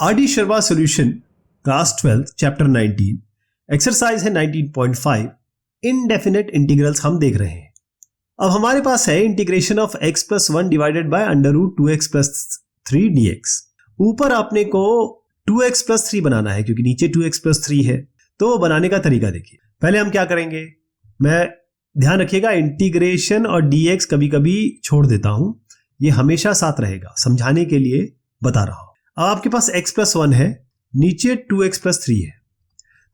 RD. Sharma solution class 12 chapter 19 exercise है 19.5 indefinite integrals हम देख रहे हैं। अब हमारे पास है integration of x plus 1 divided by under root 2x plus 3 dx। ऊपर आपने को 2x प्लस 3 बनाना है क्योंकि नीचे 2x प्लस 3 है, तो बनाने का तरीका देखिए। पहले हम क्या करेंगे, मैं ध्यान रखिएगा इंटीग्रेशन और dx कभी कभी छोड़ देता हूं, ये हमेशा साथ रहेगा, समझाने के लिए बता रहा हूं। अब आपके पास x प्लस 1 है, नीचे 2x प्लस 3 है,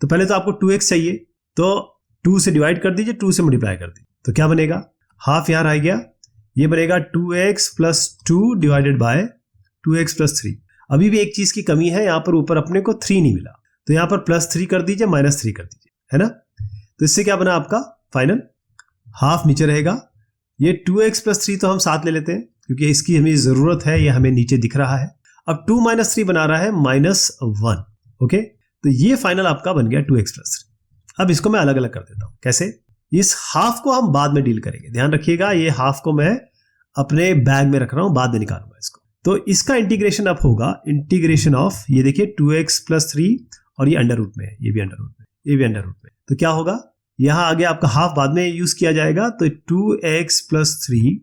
तो पहले तो आपको 2x चाहिए, तो 2 से डिवाइड कर दीजिए, 2 से मल्टीप्लाई कर दीजिए, तो क्या बनेगा, हाफ यहां रह गया, ये बनेगा 2x plus 2 divided by 2x plus 3। अभी भी एक चीज की कमी है, यहां पर ऊपर अपने को 3 नहीं मिला, तो यहां पर प्लस 3 कर दीजिए, माइनस 3 कर दीजिए, है ना। तो इससे क्या बना आपका फाइनल, हाफ नीचे रहेगा। ये 2x प्लस 3 तो हम साथ ले लेते हैं क्योंकि इसकी हमें जरूरत है, ये हमें नीचे दिख रहा है। अब 2 माइनस 3 बना रहा है -1, ओके। तो ये फाइनल आपका बन गया 2x प्लस 3। अब इसको मैं अलग अलग कर देता हूं, कैसे, इस हाफ को हम बाद में डील करेंगे, ध्यान रखिएगा, ये हाफ को मैं अपने बैग में रख रहा हूं, बाद में निकालूंगा इसको। तो इसका इंटीग्रेशन अब होगा इंटीग्रेशन ऑफ, ये देखिए 2x प्लस 3 और ये अंडर रूट में है, ये भी अंडर रूट में, ये भी अंडर रूट में, तो क्या होगा, यहां आगे आपका हाफ बाद में यूज किया जाएगा, तो 2x प्लस 3,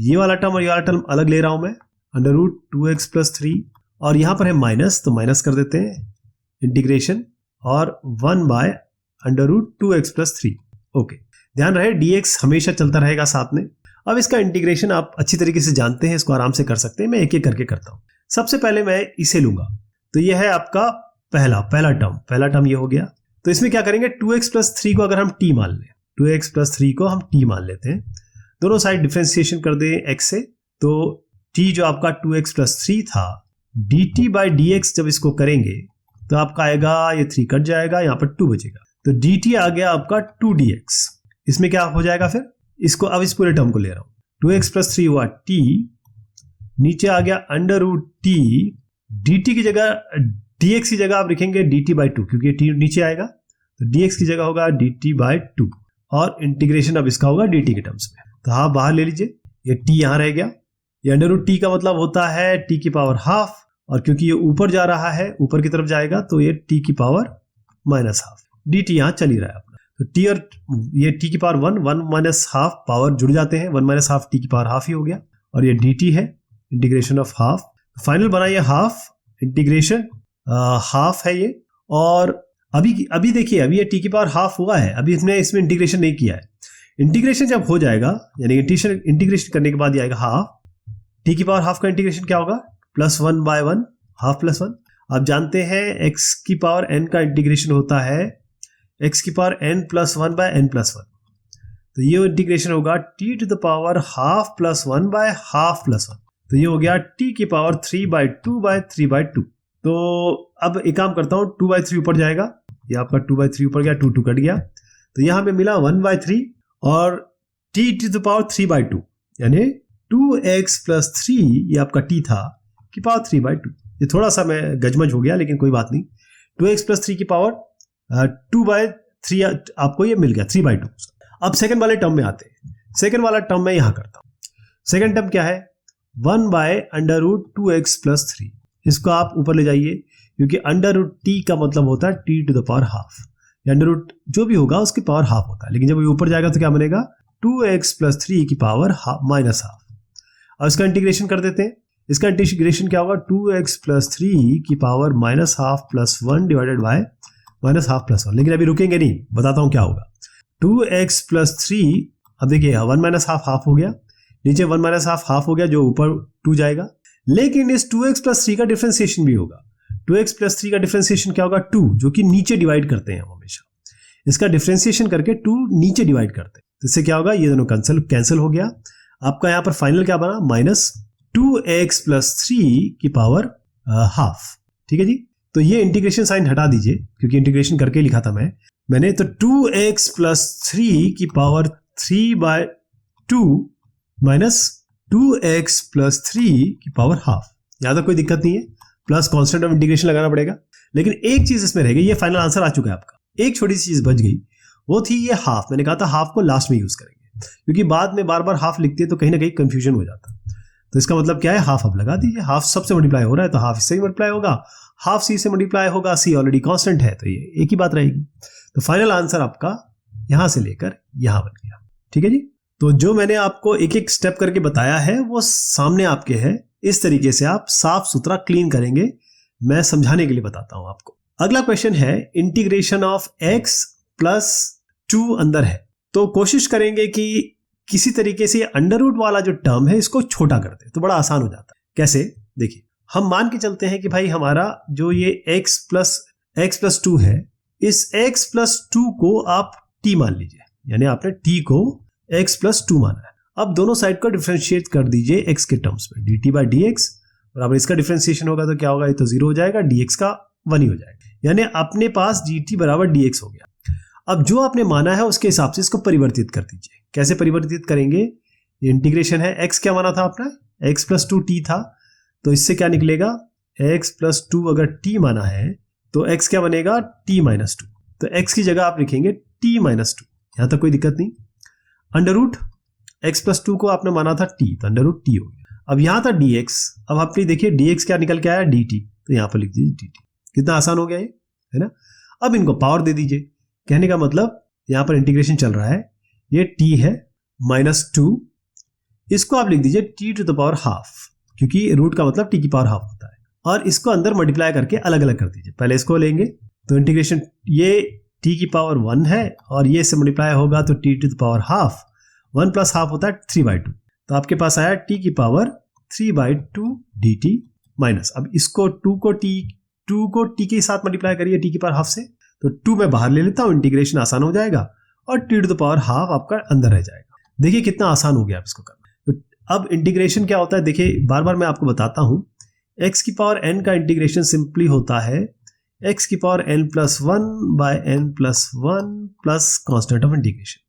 ये वाला टर्म और ये वाला टर्म अलग ले रहा हूं मैं, अंडर रूट 2x प्लस 3, और यहां पर है माइनस, तो माइनस कर देते हैं इंटीग्रेशन, और 1 by under root 2x plus 3, okay. ध्यान रहे dx हमेशा चलता रहेगा साथ में। अब इसका इंटीग्रेशन आप अच्छी तरीके से जानते हैं, इसको आराम से कर सकते हैं, मैं एक एक करके करता हूं। सबसे पहले मैं इसे लूंगा, तो यह है आपका पहला टर्म ये हो गया। तो इसमें क्या करेंगे, 2x प्लस 3 को अगर हम t मान लें, 2x प्लस 3 को हम t मान लेते हैं, दोनों साइड डिफरेंशिएशन कर दें x से, तो t जो आपका 2x प्लस 3 था, dt बाई dx जब इसको करेंगे तो आपका आएगा, ये 3 कट जाएगा, यहां पर 2 बचेगा, तो dt आ गया आपका 2dx। इसमें क्या हो जाएगा फिर, इसको अब इस पूरे टर्म को ले रहा हूं, 2x प्लस 3 हुआ t, नीचे आ गया अंडर रूट t, dt की जगह, dx की जगह आप लिखेंगे dt बाई 2 क्योंकि t नीचे आएगा, तो dx की जगह होगा dt बाई 2, और इंटीग्रेशन अब इसका होगा dt के टर्म्स में, तो हाफ बाहर ले लीजिए, ये t यहां रह गया, ये अंडर रूट t का मतलब होता है t की पावर हाफ, और क्योंकि ये ऊपर जा रहा है, ऊपर की तरफ जाएगा, तो ये t की पावर माइनस हाफ, dt यहां चल ही रहा है अपना, तो t और ये t की पावर 1 माइनस हाफ पावर जुड़ जाते हैं, 1 माइनस हाफ t की पावर हाफ ही हो गया, और ये dt है इंटीग्रेशन ऑफ हाफ, फाइनल बना ये हाफ इंटीग्रेशन हाफ है ये। और अभी देखिए, अभी ये t की पावर हाफ हुआ है, अभी इसमें इंटीग्रेशन नहीं किया है। इंटीग्रेशन जब हो जाएगा, यानी इंटीग्रेशन करने के बाद ये आएगा हाफ, t की पावर हाफ का इंटीग्रेशन क्या होगा, +1 बाय 1, हाफ प्लस 1। आप जानते हैं x की पावर n का इंटीग्रेशन होता है x की power n plus 1 by n plus 1, तो ये इंटीग्रेशन होगा t to the power half plus 1 by half plus 1, तो ये हो गया t की पावर 3 बाय 2 बाय 3 बाय 2। तो अब एक काम करता हूं, 2 बाय 3 ऊपर जाएगा, ये आपका 2 बाय 3 ऊपर गया, 2 2 कट गया, तो यहां पे मिला 1 बाय 3 और t to the power 3 by 2, यानी 2x प्लस 3, ये आपका t था, की पावर 3 बाय 2। ये थोड़ा सा मैं गजमज हो गया, लेकिन कोई बात नहीं, 2x प्लस 3 की पावर 2 बाय 3 आपको ये मिल गया, 3 बाय 2। अब सेकंड वाले टर्म में आते हैं, सेकंड वाला टर्म मैं यहां करता हूं। सेकंड टर्म क्या है, 1 by under root 2x plus 3, इसको आप ऊपर ले जाइए, क्योंकि अंडर रूट t का मतलब होता है t to the power half, under root जो भी होगा उसकी पावर हाफ होता है, लेकिन जब ये ऊपर जाएगा तो क्या बनेगा, 2x प्लस 3 की पावर माइनस हाफ। अब इसका इंटीग्रेशन कर देते हैं, इसका इंटीग्रेशन क्या होगा, 2x प्लस 3 की power minus half plus 1 divided by minus half plus 1। लेकिन अभी रुकेंगे नहीं, बताता हूं क्या होगा, 2x प्लस 3, अब देखिए 1 माइनस हाफ हाफ हो गया, नीचे 1 माइनस हाफ हाफ हो गया, जो ऊपर 2 जाएगा, लेकिन इस 2x प्लस 3 का डिफरेंशिएशन भी होगा। 2x प्लस 3 का डिफरेंशिएशन क्या होगा, 2, जो कि नीचे डिवाइड करते हैं हम हमेशा, इसका डिफरेंशिएशन करके 2 नीचे डिवाइड करते हैं, तो इससे क्या होगा, ये दोनों कैंसिल हो गया। आपका यहां पर फाइनल क्या बना, माइनस 2x प्लस 3 की पावर हाफ, ठीक है जी। तो ये इंटीग्रेशन साइन हटा दीजिए, क्योंकि इंटीग्रेशन करके लिखा था मैंने, तो 2x प्लस 3 की power 3 by 2 minus 2x plus 3 की पावर हाफ। यहां तक कोई दिक्कत नहीं है, प्लस कांस्टेंट ऑफ इंटीग्रेशन लगाना पड़ेगा, लेकिन एक चीज इसमें रह गई, ये फाइनल आंसर आ चुका है आपका, एक छोटी सी चीज बच गई, वो थी ये हाफ। मैंने कहा था हाफ को लास्ट में यूज करेंगे, क्योंकि बाद में बार बार हाफ लिखते हैं तो कहीं ना कहीं कंफ्यूजन हो जाता है। तो इसका मतलब क्या है, हाफ अब लगा दीजिए, हाफ सबसे मल्टीप्लाई हो रहा है तो हाफ इससे ही मल्टीप्लाई होगा, हाफ सी से मल्टीप्लाई होगा, सी ऑलरेडी कांस्टेंट है तो ये एक ही बात रहेगी। तो फाइनल आंसर आपका यहां से लेकर यहां बन गया। ठीक है जी। तो जो मैंने आपको एक एक स्टेप करके बताया है वो सामने आपके है, इस तरीके से आप साफ सुथरा क्लीन करेंगे। मैं समझाने के लिए बताता हूं आपको। अगला क्वेश्चन है इंटीग्रेशन ऑफ x प्लस 2 अंदर है, तो कोशिश करेंगे कि किसी तरीके से अंडर रूट वाला जो टर्म है इसको छोटा कर दे, तो बड़ा आसान हो जाता है। कैसे, देखिए हम मान के चलते हैं कि भाई हमारा जो ये x प्लस 2 है, इस x प्लस 2 को आप t मान लीजिए, यानी आपने t को x प्लस 2 माना है। अब दोनों साइड को डिफरेंशिएट कर दीजिए x के टर्म्स में, dt बाई डी एक्स, बराबर इसका डिफरेंशिएशन होगा तो क्या होगा, ये तो 0 हो जाएगा, dx का 1 ही हो जाएगा, यानी अपने पास dt बराबर dx हो गया। अब जो आपने माना है उसके हिसाब से इसको परिवर्तित कर दीजिए। कैसे परिवर्तित करेंगे, ये इंटीग्रेशन है, x क्या माना था आपने, x प्लस 2 t था, तो इससे क्या निकलेगा, x प्लस 2 अगर t माना है तो x क्या बनेगा, t माइनस 2, तो x की जगह आप लिखेंगे t माइनस 2, यहां तक कोई दिक्कत नहीं। अंडर रूट x प्लस 2 को आपने माना था t, तो अंडर रूट t हो गया। अब यहां था dx, अब आपने देखिए dx क्या निकल के आया, dt, तो यहां पर लिख दीजिए dt। कितना आसान हो गया ये, है ना। अब इनको पावर दे दीजिए, कहने का मतलब यहां पर इंटीग्रेशन चल रहा है, ये t है माइनस 2, इसको आप लिख दीजिए t to the power half, क्योंकि रूट का मतलब t की पावर हाफ होता है, और इसको अंदर मल्टीप्लाई करके अलग अलग कर दीजिए। पहले इसको लेंगे तो इंटीग्रेशन ये t की पावर 1 है और ये से मल्टीप्लाई होगा तो t to the power half, 1 plus half होता है 3/2, तो आपके पास आया t की पावर 3/2 dt माइनस, अब इसको 2 को t के साथ मल्टीप्लाई करिए t की पावर हाफ से, तो 2 मैं बाहर ले लेता हूं, इंटीग्रेशन आसान हो जाएगा और t to the power half आपका अंदर रह जाएगा। देखिए कितना आसान हो गया आप इसको करना। तो अब इंटीग्रेशन क्या होता है, देखिए बार बार मैं आपको बताता हूं, x की पावर n का इंटीग्रेशन सिंपली होता है x की power n plus 1 by n plus 1 plus constant of integration,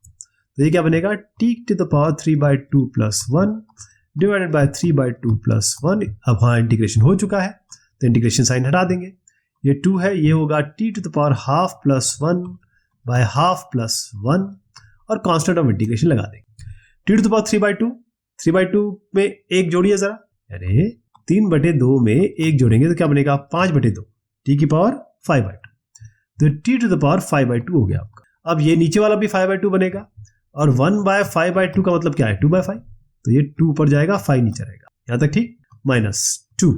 तो ये क्या बनेगा, t to the power 3/2 plus 1 divided by 3/2 plus 1। अब हाँ इंटीग्रेशन हो चुका है तो इंटीग्रेशन साइन हटा देंगे, ये 2 है, ये होगा t to the power half plus 1 by half plus 1 और कांस्टेंट ऑफ इंटीग्रेशन लगा देंगे। t टू द पावर 3/2 में एक जोड़िए जरा, अरे 3/2 में एक जोड़ेंगे तो क्या बनेगा, 5/2, t की पावर 5/2, तो t टू द पावर 5/2 हो गया आपका। अब ये नीचे वाला भी 5/2 बनेगा और 1/5/2 का मतलब क्या है, 2/5, तो ये 2 ऊपर जाएगा 5 नीचे रहेगा, यहां तक ठीक, माइनस 2,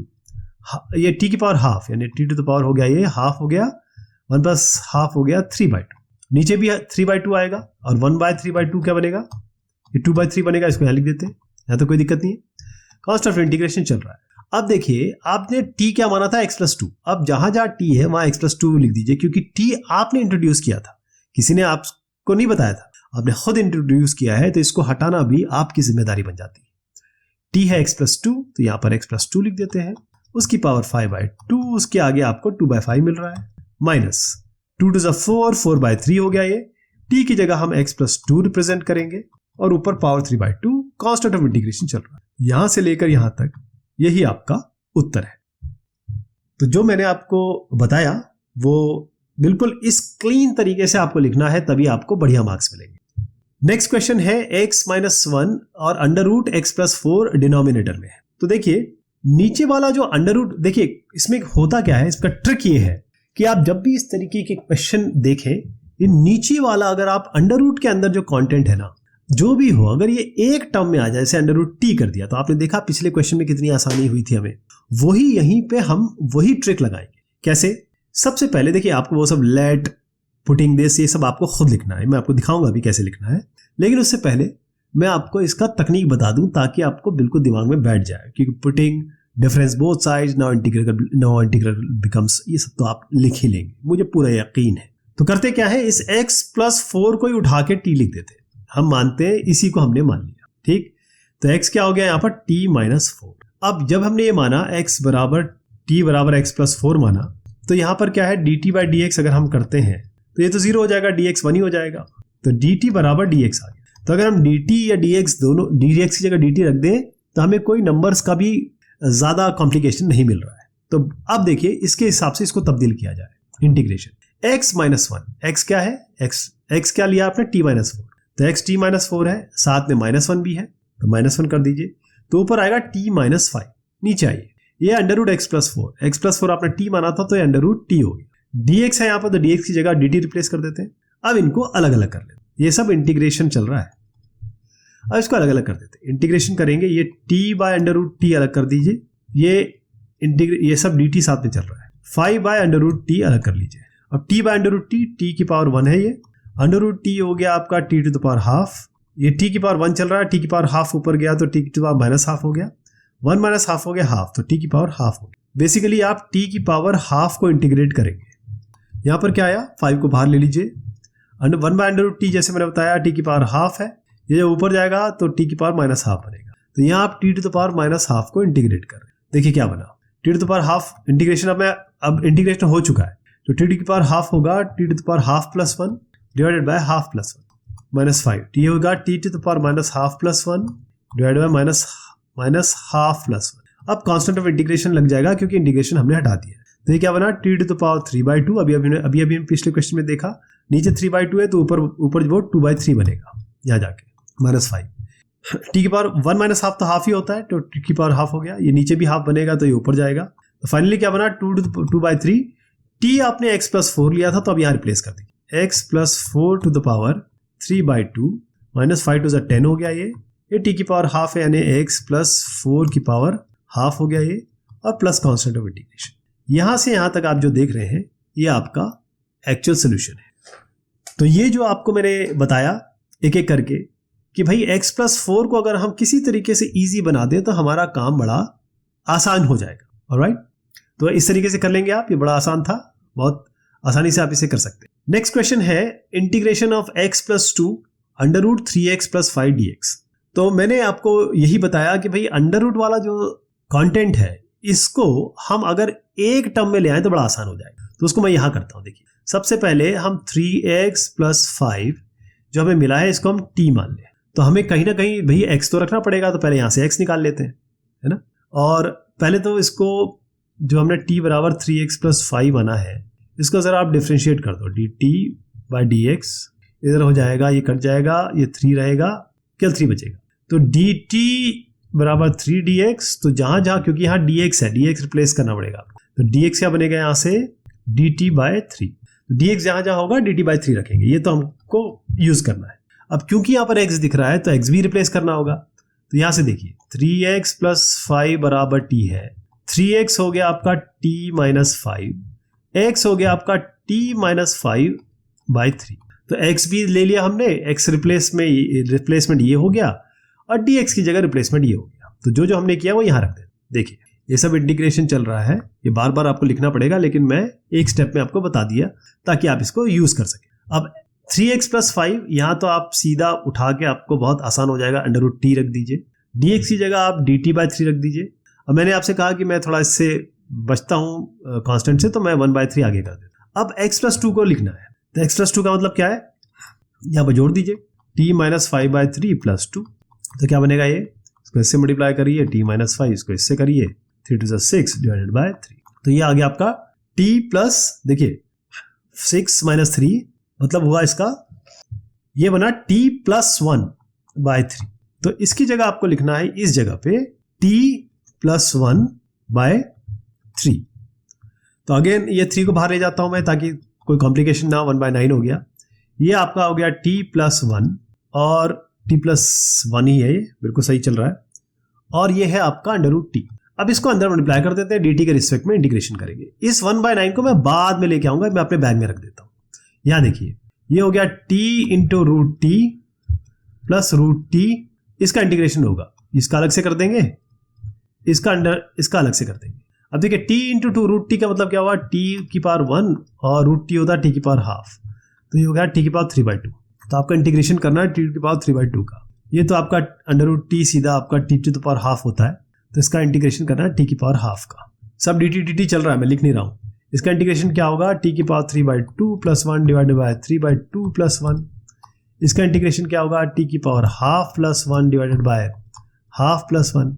ये t की पावर हाफ, यानी t टू द पावर हो गया, ये हाफ हो गया, 1 प्लस हाफ हो गया 3/2, नीचे भी 3/2 आएगा और 1/3/2 क्या बनेगा, ये 2/3 बनेगा, इसको यहां लिख देते हैं, यहां तो कोई दिक्कत नहीं है। कांस्टेंट ऑफ इंटीग्रेशन चल रहा है। अब देखिए आपने t क्या माना था, x प्लस 2, अब जहां जहां t है वहां x प्लस 2 लिख दीजिए, क्योंकि t आपने इंट्रोड्यूस किया था, किसी ने आपको नहीं बताया था, आपने खुद इंट्रोड्यूस किया है, तो इसको हटाना भी आपकी जिम्मेदारी बन जाती है। t है x प्लस 2, तो यहां पर x प्लस 2 लिख देते हैं, उसकी पावर 5/2, उसके आगे आपको 2/5 मिल रहा है, माइनस 2 टू 4, 4/3 हो गया, ये t की जगह हम x प्लस 2 रिप्रेजेंट करेंगे और ऊपर पावर 3/2, कांस्टेंट ऑफ इंटीग्रेशन चल रहा है, यहां से लेकर यहां तक यही आपका उत्तर है। तो जो मैंने आपको बताया वो बिल्कुल इस क्लीन तरीके से आपको लिखना है, तभी आपको बढ़िया मार्क्स मिलेंगे। नेक्स्ट क्वेश्चन है x माइनस 1 और under root x plus 4 denominator में है। तो देखिए नीचे वाला जो अंडर रूट, देखिए इसमें होता क्या है, इसका ट्रिक ये है कि आप जब भी इस तरीके के क्वेश्चन देखें, ये नीचे वाला अगर आप अंडर रूट के अंदर जो कंटेंट है ना, जो भी हो, अगर ये एक टर्म में आ जाए, जैसे अंडर रूट t कर दिया, तो आपने देखा पिछले क्वेश्चन में कितनी आसानी हुई थी हमें, वही यहीं पे हम वही ट्रिक लगाएंगे। कैसे, सबसे पहले देखिए आपको वो सब लेट, पुटिंग दिस, ये सब आपको खुद लिखना है, मैं आपको दिखाऊंगा अभी कैसे लिखना है, लेकिन उससे पहले मैं आपको इसका तकनीक बता दूं ताकि आपको बिल्कुल दिमाग में बैठ जाए, क्योंकि putting difference both sides, now integral becomes, ये सब तो आप लिख ही लेंगे, मुझे पूरा यकीन है। तो करते क्या है, इस x प्लस 4 को ही उठा के t लिख देते हैं, हम मानते हैं इसी को हमने मान लिया, ठीक। तो x क्या हो गया यहाँ पर, t माइनस 4। अब जब हमने ये माना x बराबर t बराबर x प्लस 4 माना, तो यहाँ पर क्या है, dt बाई dx अगर हम करते हैं तो ये तो 0 हो जाएगा, dx 1 ही हो जाएगा, तो dt बराबर dx आ गया। तो अगर हम dt या dx दोनों, dx की जगह dt रख दें तो हमें कोई नंबर्स का भी ज्यादा कॉम्प्लिकेशन नहीं मिल रहा है। तो अब देखिए इसके हिसाब से इसको तब्दील किया जाए, इंटीग्रेशन x माइनस 1, x क्या है, x क्या लिया आपने, t माइनस 4, तो x t माइनस 4 है, साथ में -1 भी है, तो -1 कर दीजिए, तो ऊपर आएगा t माइनस 5, नीचे आइए, ये under root x plus 4, x plus 4 आपने t माना था तो ये अंडर रूट t हो गया। dx है यहाँ पर, तो dx की जगह dt रिप्लेस कर देते हैं। अब इनको अलग अलग कर लेते हैं, ये सब इंटीग्रेशन चल रहा है। अब इसको अलग अलग कर देते हैं, इंटीग्रेशन करेंगे, ये t by under root t अलग कर दीजिए, ये सब dt साथ में चल रहा है, 5 बाय अंडर रूट टी अलग कर लीजिए। अब t by under root t की पावर 1 है, ये अंडर रूट टी हो गया आपका t to the power half, ये t की पावर 1 चल रहा है, t की पावर हाफ ऊपर गया तो t की पावर माइनस हाफ हो गया, 1 माइनस हाफ हो गया हाफ, तो t की पावर हाफ हो गया। बेसिकली आप t की पावर हाफ को इंटीग्रेट करेंगे। यहाँ पर क्या आया, 5 को बाहर ले लीजिए, 1 बाय अंडर रूट टी जैसे मैंने बताया t की पावर हाफ है, ये जब ऊपर जाएगा तो t की पावर माइनस हाफ बनेगा। तो यहाँ आप t to the power minus half को इंटीग्रेट कर रहे हैं, देखिए क्या बना, t to the power half integration अब इंटीग्रेशन हो चुका है, तो t की पावर हाफ होगा t to the power half plus 1 divided by half plus 1 minus 5, t होगा t to the power minus half plus 1 divided by minus half plus 1। अब constant of integration लग जाएगा क्योंकि इंटीग्रेशन हमने हटा दिया है। तो ये क्या बना, t टू द पावर 3/2, अभी पिछले क्वेश्चन में देखा, नीचे 3/2 है तो ऊपर वो 2/3 बनेगा, यहाँ जाके माइनस 5, t की पावर 1 माइनस हाफ तो हाफ ही होता है, तो t की पावर हाफ हो गया, ये नीचे भी हाफ बनेगा तो ये ऊपर जाएगा। तो फाइनली क्या बना, 2/3, t आपने x प्लस 4 लिया था तो अब यहाँ रिप्लेस कर दीजिए, x plus 4 to the power 3/2 minus 5 to the 10 हो गया, ये t की पावर हाफ है यानी x प्लस 4 की पावर हाफ हो गया ये, और प्लस कॉन्स्टेंट ऑफ इंटीग्रेशन। यहाँ से यहाँ तक आप जो देख रहे हैं ये आपका एक्चुअल सोल्यूशन है। तो ये जो आपको मैंने बताया एक एक करके कि भाई x प्लस 4 को अगर हम किसी तरीके से ईजी बना दें तो हमारा काम बड़ा आसान हो जाएगा। ऑलराइट, तो इस तरीके से कर लेंगे आप, ये बड़ा आसान था, बहुत आसानी से आप इसे कर सकते हैं। नेक्स्ट क्वेश्चन है integration of x plus 2 under root 3x plus 5 dx। तो मैंने आपको यही बताया कि भाई अंडर रूट वाला जो कंटेंट है इसको हम अगर एक टर्म में ले आए तो बड़ा आसान हो जाएगा। तो उसको मैं यहां करता हूं, देखिए सबसे पहले हम 3x प्लस 5 जो हमें मिला है इसको हम t मान लें, तो हमें कहीं ना कहीं भाई x तो रखना पड़ेगा, तो पहले यहां से x निकाल लेते हैं, है ना। और पहले तो इसको जो हमने t बराबर 3x प्लस 5 बना है इसको जरा आप डिफ्रेंशिएट कर दो, dt बाई dx, इधर हो जाएगा, ये कट जाएगा, ये 3 रहेगा, केवल 3 बचेगा, तो dt बराबर 3 dx। तो जहां जहां क्योंकि यहाँ dx है, dx रिप्लेस करना पड़ेगा आपको, तो dx क्या बनेगा यहाँ से dt बाय 3, तो dx जहां जहां होगा dt बाय 3 रखेंगे, ये तो हमको यूज करना है। अब क्योंकि यहाँ पर x दिख रहा है तो x भी रिप्लेस करना होगा, तो यहाँ से देखिए 3x प्लस 5 बराबर t है, 3x हो गया आपका t माइनस 5, x हो गया आपका t माइनस 5 बाई 3, तो x भी ले लिया हमने, x रिप्लेसमेंट ये हो गया और dx की जगह रिप्लेसमेंट ये हो गया। तो जो जो हमने किया वो यहाँ रख दें। देखिए ये सब इंटीग्रेशन चल रहा है, ये बार बार आपको लिखना पड़ेगा, लेकिन मैं एक स्टेप में आपको बता दिया ताकि आप इसको यूज कर सकें। अब 3x प्लस 5 यहाँ तो आप सीधा उठा के आपको बहुत आसान हो जाएगा, अंडर रूट t रख दीजिए, dx की जगह आप dt बाई 3 रख दीजिए। अब मैंने आपसे कहा कि मैं थोड़ा इससे बचता हूँ कांस्टेंट से, तो मैं 1/3 आगे कर देता। अब x प्लस 2 को लिखना है, तो x प्लस 2 का मतलब क्या है, यहाँ पर जोड़ दीजिए t माइनस 5/3 प्लस 2, तो क्या बनेगा, ये इसको इससे मल्टीप्लाई करिए, t माइनस 5 इसको इससे करिए, 3 टू 6 डिवाइडेड बाय 3, तो ये आ गया आपका t प्लस, देखिए 6 माइनस 3 मतलब हुआ इसका, ये बना t प्लस 1/3। तो इसकी जगह आपको लिखना है इस जगह पे t प्लस 1/3। तो अगेन ये 3 को बाहर ले जाता हूं मैं ताकि कोई कॉम्प्लिकेशन ना, 1/9 हो गया, ये आपका हो गया t प्लस 1 और t प्लस 1 ही है, ये बिल्कुल सही चल रहा है, और ये है आपका अंडर रूट t। अब इसको अंदर मल्टीप्लाई कर देते हैं, dt के रिस्पेक्ट में इंटीग्रेशन करेंगे। इस 1/9 को मैं बाद में लेके आऊंगा, मैं अपने बैग में रख देता हूं। यहां देखिए ये हो गया t into root t plus root t, इसका इंटीग्रेशन होगा, इसका अलग से कर देंगे, इसका अलग से कर देंगे। अब देखिए t इंटू 2 रूट टी का मतलब क्या हुआ, t की पावर 1 और रूट टी होता है t की पावर हाफ, तो ये हो गया t की पावर 3/2। तो आपका इंटीग्रेशन करना है t की पावर 3/2 का, ये तो आपका अंडर रूट टी सीधा आपका t to the power half होता है, तो इसका इंटीग्रेशन करना है t की पावर हाफ का। सब dt चल रहा है, मैं लिख नहीं रहा हूँ। इसका इंटीग्रेशन क्या होगा, t की power 3/2 plus 1 divided by 3/2 plus 1। इसका इंटीग्रेशन क्या होगा, t की power half plus 1 divided by half plus 1।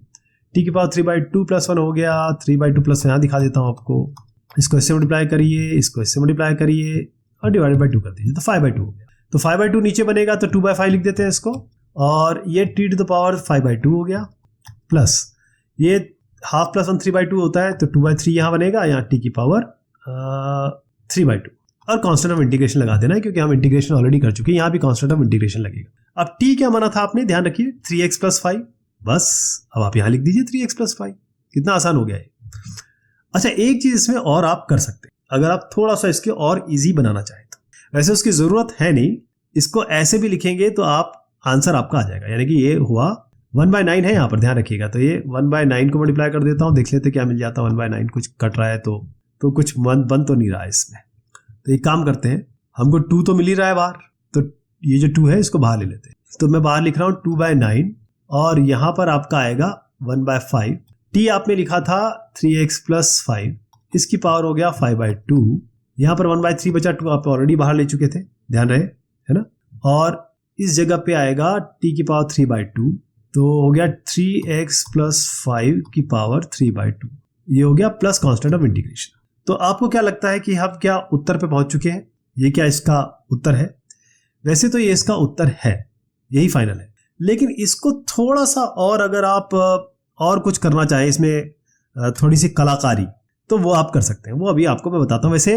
t की पावर 3/2 प्लस 1 हो गया, 3/2 प्लस 1 यहाँ दिखा देता हूँ आपको, इसको इससे मल्टीप्लाई करिए, इसको इससे मल्टीप्लाई करिए और डिवाइडेड बाय 2 कर दीजिए, तो 5/2 हो गया। तो 5/2 नीचे बनेगा तो 2/5 लिख देते हैं इसको, और ये t टू द पावर 5/2 हो गया प्लस ये हाफ प्लस 1 3/2 होता है, तो 2/3 यहाँ बनेगा, यहाँ टी की पावर 3/2 और कांस्टेंट ऑफ इंटीग्रेशन लगा देना है क्योंकि हम इंटीग्रेशन ऑलरेडी कर चुके हैं, यहाँ भी कांस्टेंट ऑफ इंटीग्रेशन लगेगा। अब टी क्या माना था आपने, ध्यान रखिए 3x + 5, बस अब आप यहाँ लिख दीजिए 3x + 5, कितना आसान हो गया है। अच्छा, एक चीज इसमें और आप कर सकते हैं, अगर आप थोड़ा सा इसके और इजी बनाना चाहें तो, वैसे उसकी जरूरत है नहीं, इसको ऐसे भी लिखेंगे तो आप आंसर आपका आ जाएगा, यानी कि ये हुआ 1/9 है यहाँ पर, ध्यान रखिएगा। तो ये 1/9 को मल्टीप्लाई कर देता हूँ, देख लेते क्या मिल जाता है। 1/9 कुछ कट रहा है तो कुछ बन तो नहीं रहा है इसमें। तो एक काम करते हैं, हमको 2 तो मिल ही रहा है बाहर, तो ये जो 2 है इसको बाहर ले लेते हैं। तो मैं बाहर लिख रहा हूँ 2/9 और यहाँ पर आपका आएगा 1/5। टी आपने लिखा था 3x + 5, इसकी पावर हो गया 5/2। यहाँ पर 1/3 बचा, 2 आप ऑलरेडी बाहर ले चुके थे, ध्यान रहे, है ना। और इस जगह पे आएगा टी की पावर 3/2, तो हो गया 3x + 5 की पावर 3/2। ये हो गया प्लस कांस्टेंट ऑफ इंटीग्रेशन। तो आपको क्या लगता है कि हम क्या उत्तर पे पहुंच चुके हैं? ये क्या इसका उत्तर है? वैसे तो ये इसका उत्तर है, यही फाइनल है, लेकिन इसको थोड़ा सा और अगर आप और कुछ करना चाहें, इसमें थोड़ी सी कलाकारी, तो वो आप कर सकते हैं, वो अभी आपको मैं बताता हूं। वैसे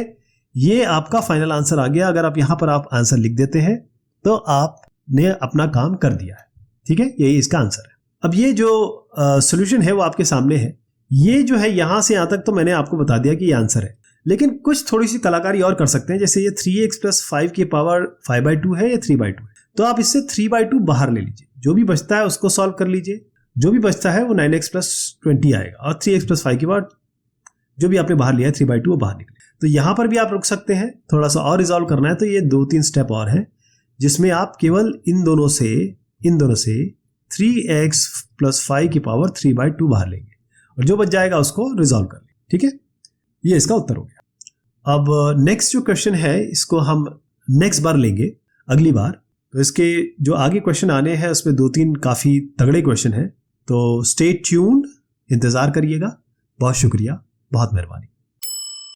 ये आपका फाइनल आंसर आ गया। अगर आप यहाँ पर आप आंसर लिख देते हैं तो आपने अपना काम कर दिया है, ठीक है, यही इसका आंसर है। अब ये जो सॉल्यूशन है वो आपके सामने है। ये जो है यहां से यहां तक तो मैंने आपको बता दिया कि ये आंसर है, लेकिन कुछ थोड़ी सी कलाकारी और कर सकते हैं। जैसे ये 3x + 5 की पावर 5/2 है या 3/2 है, तो आप इससे 3/2 बाहर ले लीजिए, जो भी बचता है उसको सॉल्व कर लीजिए, जो भी बचता है वो 9x + 20 आएगा और 3x + 5 की पावर जो भी आपने बाहर लिया है 3/2 वो बाहर निकले। तो यहां पर भी आप रुक सकते हैं, थोड़ा सा और रिजॉल्व करना है तो ये 2-3 स्टेप और हैं, जिसमें आप केवल इन दोनों से 3x + 5 की पावर 3/2 बाहर लेंगे और जो बच जाएगा उसको रिजॉल्व कर लेंगे, ठीक है। ये इसका उत्तर हो गया। अब नेक्स्ट जो क्वेश्चन है इसको हम नेक्स्ट बार लेंगे, अगली बार। तो इसके जो आगे क्वेश्चन आने हैं उसमें 2-3 काफी तगड़े क्वेश्चन हैं, तो स्टे ट्यून्ड, इंतजार करिएगा। बहुत शुक्रिया, बहुत मेहरबानी।